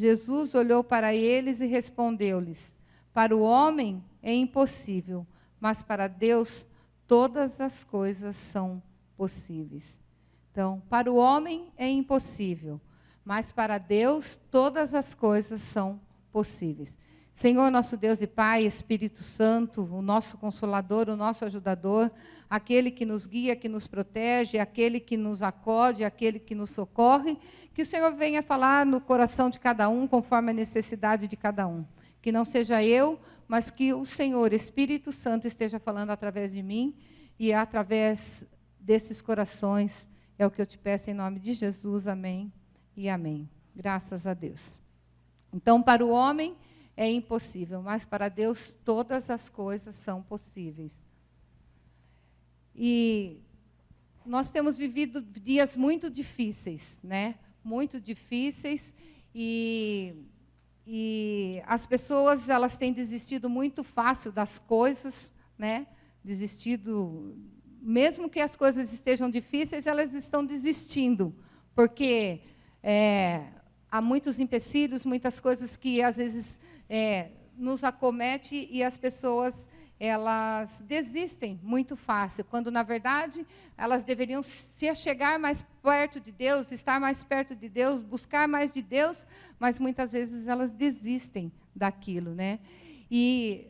Jesus olhou para eles e respondeu-lhes: para o homem é impossível, mas para Deus todas as coisas são possíveis. Então, para o homem é impossível, mas para Deus todas as coisas são possíveis. Senhor, nosso Deus e Pai, Espírito Santo, o nosso Consolador, o nosso Ajudador, aquele que nos guia, que nos protege, aquele que nos acode, aquele que nos socorre, que o Senhor venha falar no coração de cada um, conforme a necessidade de cada um. Que não seja eu, mas que o Senhor, Espírito Santo, esteja falando através de mim e através desses corações. É o que eu te peço em nome de Jesus. Amém e amém. Graças a Deus. Então, para o homem é impossível, mas para Deus todas as coisas são possíveis. E nós temos vivido dias muito difíceis, né? Muito difíceis, e as pessoas, elas têm desistido muito fácil das coisas, né? Desistido, mesmo que as coisas estejam difíceis, elas estão desistindo, porque há muitos empecilhos, muitas coisas que às vezes nos acomete, e as pessoas, elas desistem muito fácil, quando na verdade elas deveriam se chegar mais perto de Deus, estar mais perto de Deus, buscar mais de Deus, mas muitas vezes elas desistem daquilo, né? E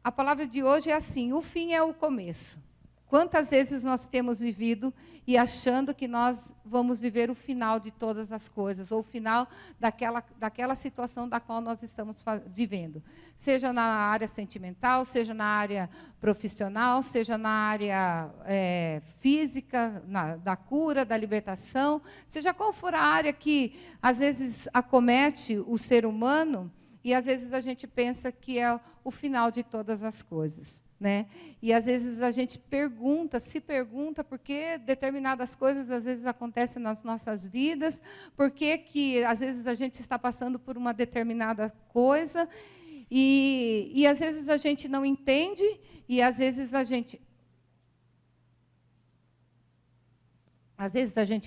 a palavra de hoje é assim: o fim é o começo. Quantas vezes nós temos vivido e achando que nós vamos viver o final de todas as coisas, ou o final daquela situação da qual nós estamos vivendo. Seja na área sentimental, seja na área profissional, seja na área física, da cura, da libertação, seja qual for a área que às vezes acomete o ser humano, e às vezes a gente pensa que é o final de todas as coisas, né? E às vezes a gente se pergunta por que determinadas coisas às vezes acontecem nas nossas vidas, por que às vezes a gente está passando por uma determinada coisa, e às vezes a gente não entende, e às vezes a gente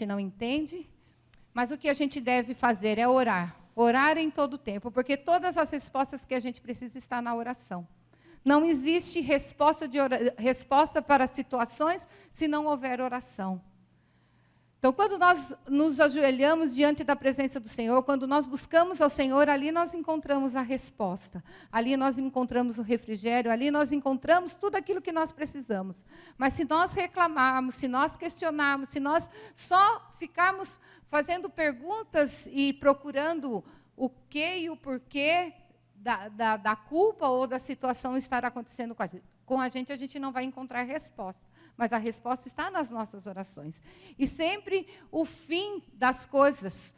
não entende, mas o que a gente deve fazer é orar. Orar em todo o tempo, porque todas as respostas que a gente precisa estão na oração. Não existe resposta para situações se não houver oração. Então, quando nós nos ajoelhamos diante da presença do Senhor, quando nós buscamos ao Senhor, ali nós encontramos a resposta. Ali nós encontramos o refrigério, ali nós encontramos tudo aquilo que nós precisamos. Mas se nós reclamarmos, se nós questionarmos, se nós só ficarmos fazendo perguntas e procurando o que e o porquê da culpa ou da situação estar acontecendo com a gente não vai encontrar resposta. Mas a resposta está nas nossas orações. E sempre o fim das coisas,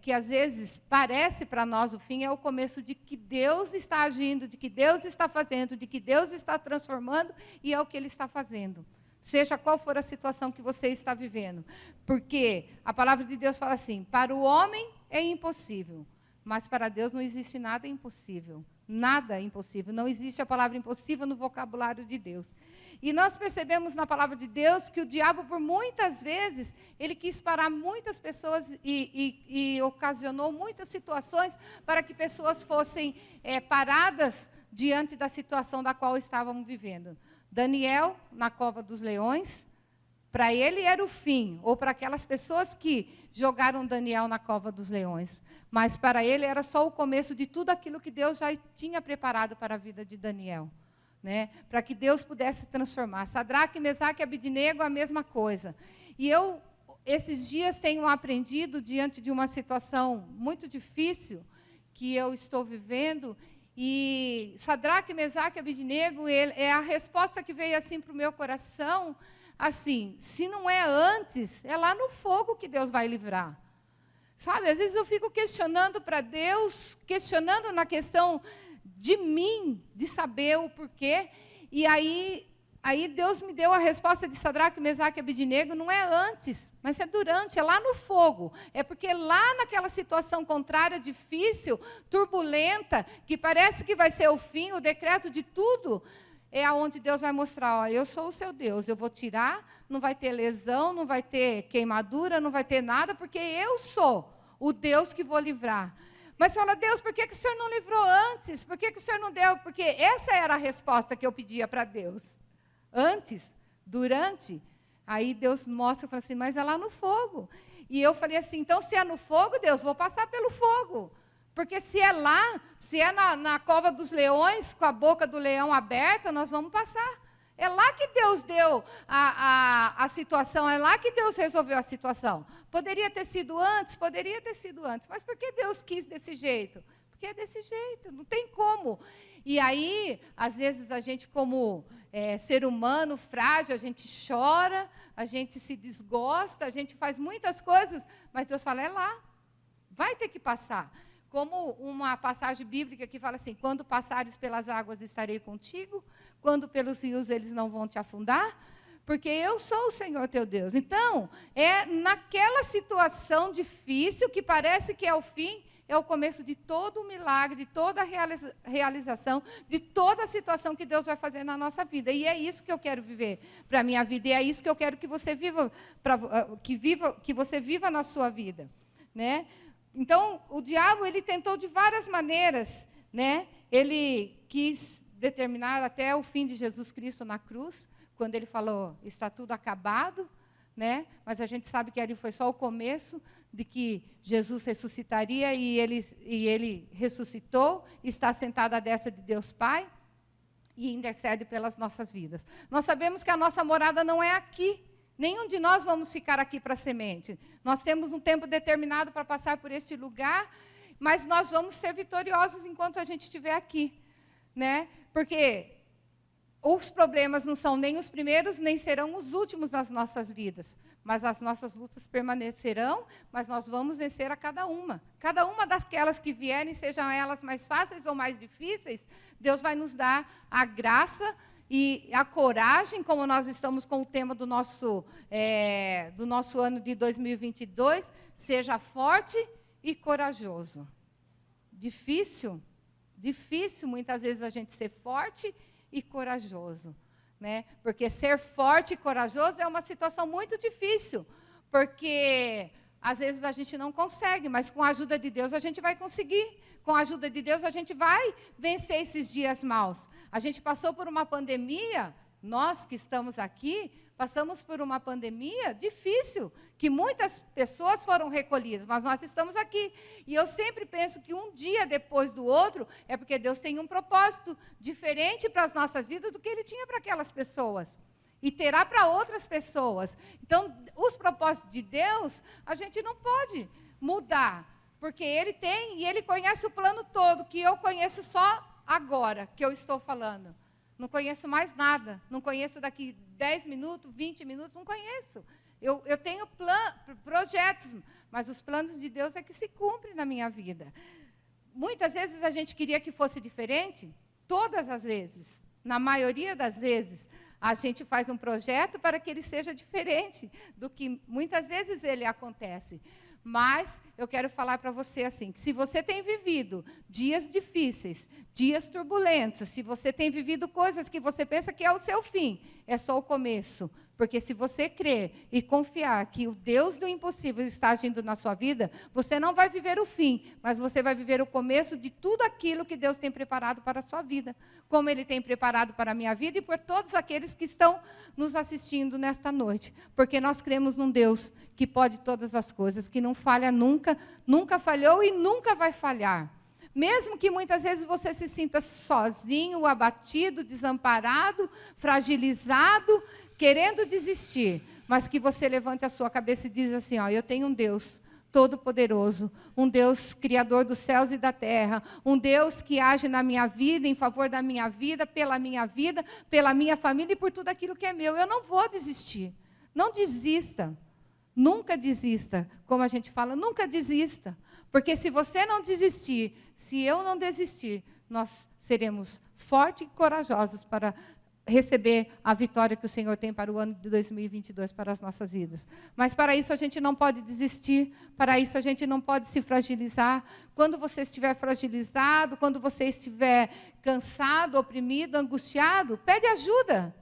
que às vezes parece para nós o fim, é o começo de que Deus está agindo, de que Deus está fazendo, de que Deus está transformando, e é o que Ele está fazendo. Seja qual for a situação que você está vivendo. Porque a palavra de Deus fala assim: para o homem é impossível, mas para Deus não existe nada impossível. Nada é impossível. Não existe a palavra impossível no vocabulário de Deus. E nós percebemos na palavra de Deus que o diabo, por muitas vezes, ele quis parar muitas pessoas e ocasionou muitas situações para que pessoas fossem paradas diante da situação da qual estavam vivendo. Daniel, na cova dos leões, para ele era o fim, ou para aquelas pessoas que jogaram Daniel na cova dos leões. Mas para ele era só o começo de tudo aquilo que Deus já tinha preparado para a vida de Daniel, né? Para que Deus pudesse transformar. Sadraque, Mesaque e Abednego, a mesma coisa. E eu, esses dias, tenho aprendido, diante de uma situação muito difícil que eu estou vivendo, e Sadraque, Mesaque e Abednego, é a resposta que veio assim para o meu coração, assim: se não é antes, é lá no fogo que Deus vai livrar. Sabe, às vezes eu fico questionando para Deus, questionando na questão de mim, de saber o porquê, e aí Deus me deu a resposta de Sadraque, Mesaque e Abednego: não é antes, mas é durante, é lá no fogo. É porque lá naquela situação contrária, difícil, turbulenta, que parece que vai ser o fim, o decreto de tudo, é aonde Deus vai mostrar: olha, eu sou o seu Deus, eu vou tirar, não vai ter lesão, não vai ter queimadura, não vai ter nada, porque eu sou o Deus que vou livrar. Mas fala, Deus, por que o Senhor não livrou antes? Por que o Senhor não deu? Porque essa era a resposta que eu pedia para Deus. Antes, durante. Aí Deus mostra e fala assim, mas é lá no fogo. E eu falei assim, então se é no fogo, Deus, vou passar pelo fogo. Porque se é lá, se é na cova dos leões, com a boca do leão aberta, nós vamos passar. É lá que Deus deu a situação, é lá que Deus resolveu a situação. Poderia ter sido antes, mas por que Deus quis desse jeito? Porque é desse jeito, não tem como. E aí, às vezes, a gente, como ser humano frágil, a gente chora, a gente se desgosta, a gente faz muitas coisas, mas Deus fala, é lá, vai ter que passar. Como uma passagem bíblica que fala assim, quando passares pelas águas estarei contigo, quando pelos rios eles não vão te afundar, porque eu sou o Senhor teu Deus. Então, é naquela situação difícil, que parece que é o fim, é o começo de todo o milagre, de toda a realização, de toda a situação que Deus vai fazer na nossa vida. E é isso que eu quero viver para a minha vida, e é isso que eu quero que você viva, que você viva na sua vida, né? Então, o diabo, ele tentou de várias maneiras, né? Ele quis determinar até o fim de Jesus Cristo na cruz, quando ele falou, está tudo acabado, né? Mas a gente sabe que ali foi só o começo de que Jesus ressuscitaria, e ele ressuscitou, está sentado à destra de Deus Pai, e intercede pelas nossas vidas. Nós sabemos que a nossa morada não é aqui. Nenhum de nós vamos ficar aqui para a semente. Nós temos um tempo determinado para passar por este lugar, mas nós vamos ser vitoriosos enquanto a gente estiver aqui, né? Porque os problemas não são nem os primeiros, nem serão os últimos nas nossas vidas. Mas as nossas lutas permanecerão, mas nós vamos vencer a cada uma. Cada uma daquelas que vierem, sejam elas mais fáceis ou mais difíceis, Deus vai nos dar a graça e a coragem, como nós estamos com o tema do nosso ano de 2022, seja forte e corajoso. Difícil muitas vezes a gente ser forte e corajoso, né? Porque ser forte e corajoso é uma situação muito difícil, porque às vezes a gente não consegue, mas com a ajuda de Deus a gente vai conseguir. Com a ajuda de Deus a gente vai vencer esses dias maus. A gente passou por uma pandemia, nós que estamos aqui, passamos por uma pandemia difícil, que muitas pessoas foram recolhidas, mas nós estamos aqui. E eu sempre penso que um dia depois do outro, é porque Deus tem um propósito diferente para as nossas vidas do que Ele tinha para aquelas pessoas. E terá para outras pessoas. Então, os propósitos de Deus, a gente não pode mudar, porque Ele tem, e Ele conhece o plano todo, que eu conheço só agora, que eu estou falando. Não conheço mais nada, não conheço daqui 10 minutos, 20 minutos, não conheço. Eu tenho projetos, mas os planos de Deus é que se cumprem na minha vida. Muitas vezes a gente queria que fosse diferente, todas as vezes, na maioria das vezes, a gente faz um projeto para que ele seja diferente do que muitas vezes ele acontece. Mas eu quero falar para você assim, que se você tem vivido dias difíceis, dias turbulentos, se você tem vivido coisas que você pensa que é o seu fim, é só o começo. Porque se você crer e confiar que o Deus do impossível está agindo na sua vida, você não vai viver o fim, mas você vai viver o começo de tudo aquilo que Deus tem preparado para a sua vida, como Ele tem preparado para a minha vida e por todos aqueles que estão nos assistindo nesta noite. Porque nós cremos num Deus que pode todas as coisas, que não falha nunca, nunca falhou e nunca vai falhar. Mesmo que muitas vezes você se sinta sozinho, abatido, desamparado, fragilizado, querendo desistir, mas que você levante a sua cabeça e diz assim, ó, eu tenho um Deus todo-poderoso, um Deus criador dos céus e da terra, um Deus que age na minha vida, em favor da minha vida, pela minha família e por tudo aquilo que é meu. Eu não vou desistir. Não desista. Nunca desista. Como a gente fala, nunca desista. Porque se você não desistir, se eu não desistir, nós seremos fortes e corajosos para receber a vitória que o Senhor tem para o ano de 2022 para as nossas vidas. Mas para isso a gente não pode desistir, para isso a gente não pode se fragilizar. Quando você estiver fragilizado, quando você estiver cansado, oprimido, angustiado, pede ajuda.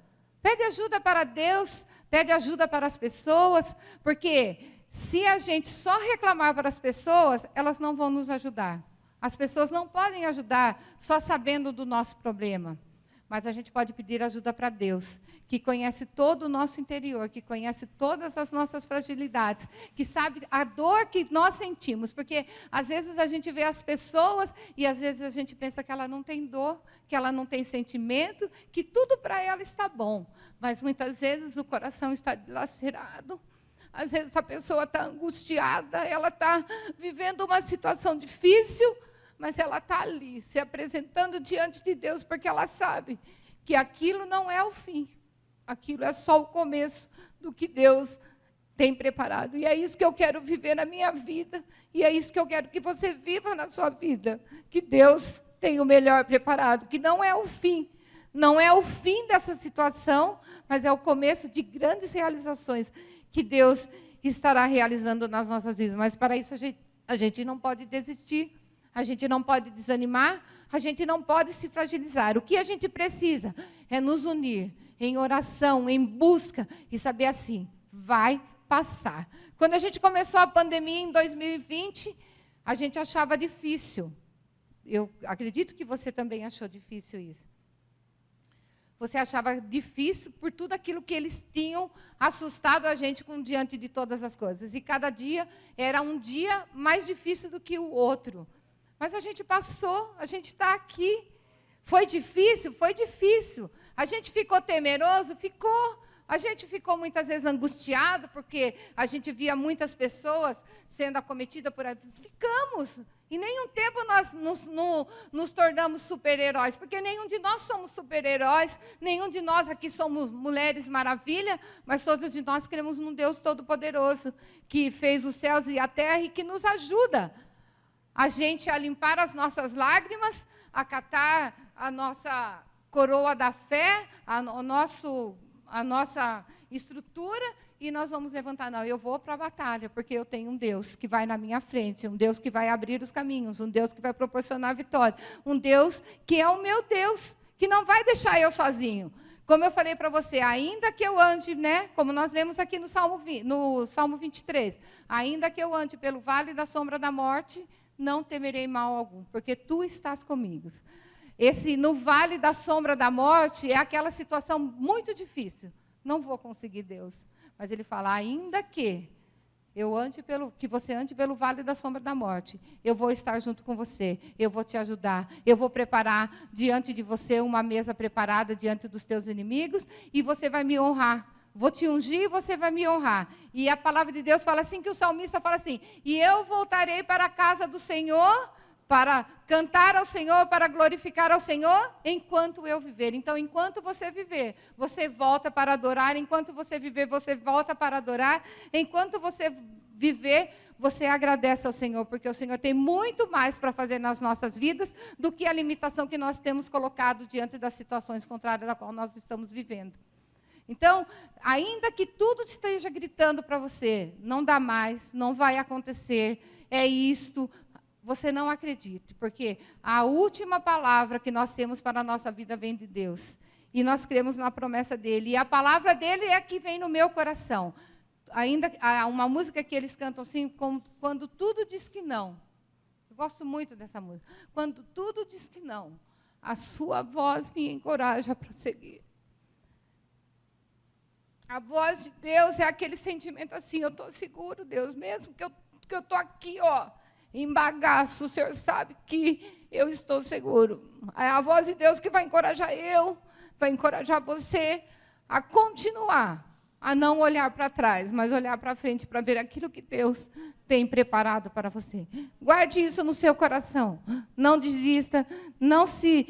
Pede ajuda para Deus, pede ajuda para as pessoas, porque se a gente só reclamar para as pessoas, elas não vão nos ajudar. As pessoas não podem ajudar só sabendo do nosso problema. Mas a gente pode pedir ajuda para Deus, que conhece todo o nosso interior, que conhece todas as nossas fragilidades, que sabe a dor que nós sentimos. Porque, às vezes, a gente vê as pessoas e, às vezes, a gente pensa que ela não tem dor, que ela não tem sentimento, que tudo para ela está bom. Mas, muitas vezes, o coração está dilacerado. Às vezes, a pessoa está angustiada, ela está vivendo uma situação difícil, mas ela está ali, se apresentando diante de Deus, porque ela sabe que aquilo não é o fim. Aquilo é só o começo do que Deus tem preparado. E é isso que eu quero viver na minha vida. E é isso que eu quero que você viva na sua vida. Que Deus tem o melhor preparado, que não é o fim. Não é o fim dessa situação, mas é o começo de grandes realizações que Deus estará realizando nas nossas vidas. Mas, para isso, a gente não pode desistir. A gente não pode desanimar, a gente não pode se fragilizar. O que a gente precisa é nos unir em oração, em busca, e saber assim, vai passar. Quando a gente começou a pandemia em 2020, a gente achava difícil. Eu acredito que você também achou difícil isso. Você achava difícil por tudo aquilo que eles tinham assustado a gente diante de todas as coisas. E cada dia era um dia mais difícil do que o outro. Mas a gente passou, a gente está aqui. Foi difícil? Foi difícil. A gente ficou temeroso? Ficou. A gente ficou muitas vezes angustiado, porque a gente via muitas pessoas sendo acometidas por... Ficamos. Em nenhum tempo nós nos tornamos super-heróis, porque nenhum de nós somos super-heróis, nenhum de nós aqui somos mulheres maravilha, mas todos de nós cremos num Deus todo-poderoso, que fez os céus e a terra e que nos ajuda a gente a limpar as nossas lágrimas, a catar a nossa coroa da fé, a nossa estrutura, e nós vamos levantar. Não, eu vou para a batalha, porque eu tenho um Deus que vai na minha frente, um Deus que vai abrir os caminhos, um Deus que vai proporcionar vitória, um Deus que é o meu Deus, que não vai deixar eu sozinho. Como eu falei para você, ainda que eu ande, como nós lemos aqui no Salmo 23, ainda que eu ande pelo vale da sombra da morte, não temerei mal algum, porque tu estás comigo. No vale da sombra da morte é aquela situação muito difícil. Não vou conseguir Deus. Mas ele fala, ainda que você ande pelo vale da sombra da morte, eu vou estar junto com você, eu vou te ajudar, eu vou preparar diante de você uma mesa preparada diante dos teus inimigos, e você vai me honrar. Vou te ungir e você vai me honrar. E a palavra de Deus fala assim, que o salmista fala assim, e eu voltarei para a casa do Senhor, para cantar ao Senhor, para glorificar ao Senhor, enquanto eu viver. Então, enquanto você viver, você volta para adorar. Enquanto você viver, você volta para adorar. Enquanto você viver, você agradece ao Senhor, porque o Senhor tem muito mais para fazer nas nossas vidas do que a limitação que nós temos colocado diante das situações contrárias da qual nós estamos vivendo. Então, ainda que tudo esteja gritando para você, não dá mais, não vai acontecer, é isto, você não acredite, porque a última palavra que nós temos para a nossa vida vem de Deus. E nós cremos na promessa dele. E a palavra dele é a que vem no meu coração. Ainda há uma música que eles cantam assim, quando tudo diz que não. Eu gosto muito dessa música. Quando tudo diz que não, a sua voz me encoraja a prosseguir. A voz de Deus é aquele sentimento assim, eu estou seguro, Deus, mesmo que eu estou aqui, em bagaço, o Senhor sabe que eu estou seguro. É a voz de Deus que vai encorajar vai encorajar você a continuar, a não olhar para trás, mas olhar para frente para ver aquilo que Deus tem preparado para você. Guarde isso no seu coração. Não desista, não se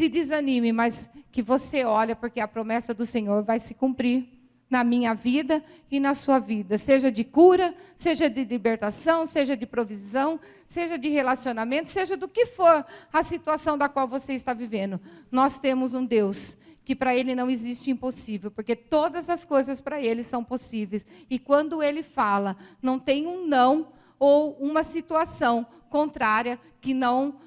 desanime, mas que você olhe, porque a promessa do Senhor vai se cumprir na minha vida e na sua vida, seja de cura, seja de libertação, seja de provisão, seja de relacionamento, seja do que for a situação da qual você está vivendo. Nós temos um Deus que para Ele não existe impossível, porque todas as coisas para Ele são possíveis. E quando Ele fala, não tem um não ou uma situação contrária que não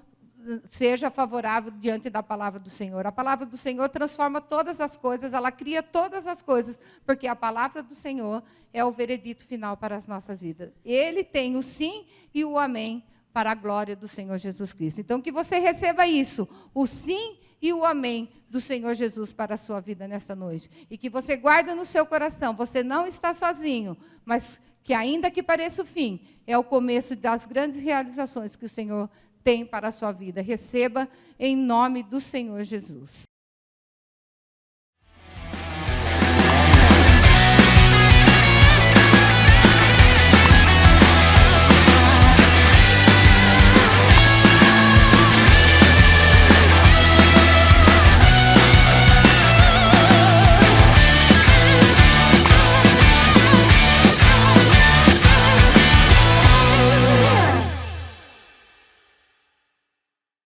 seja favorável diante da palavra do Senhor. A palavra do Senhor transforma todas as coisas, ela cria todas as coisas, porque a palavra do Senhor é o veredito final para as nossas vidas. Ele tem o sim e o amém para a glória do Senhor Jesus Cristo. Então, que você receba isso, o sim e o amém do Senhor Jesus para a sua vida nesta noite. E que você guarde no seu coração, você não está sozinho, mas que ainda que pareça o fim, é o começo das grandes realizações que o Senhor tem para a sua vida. Receba em nome do Senhor Jesus.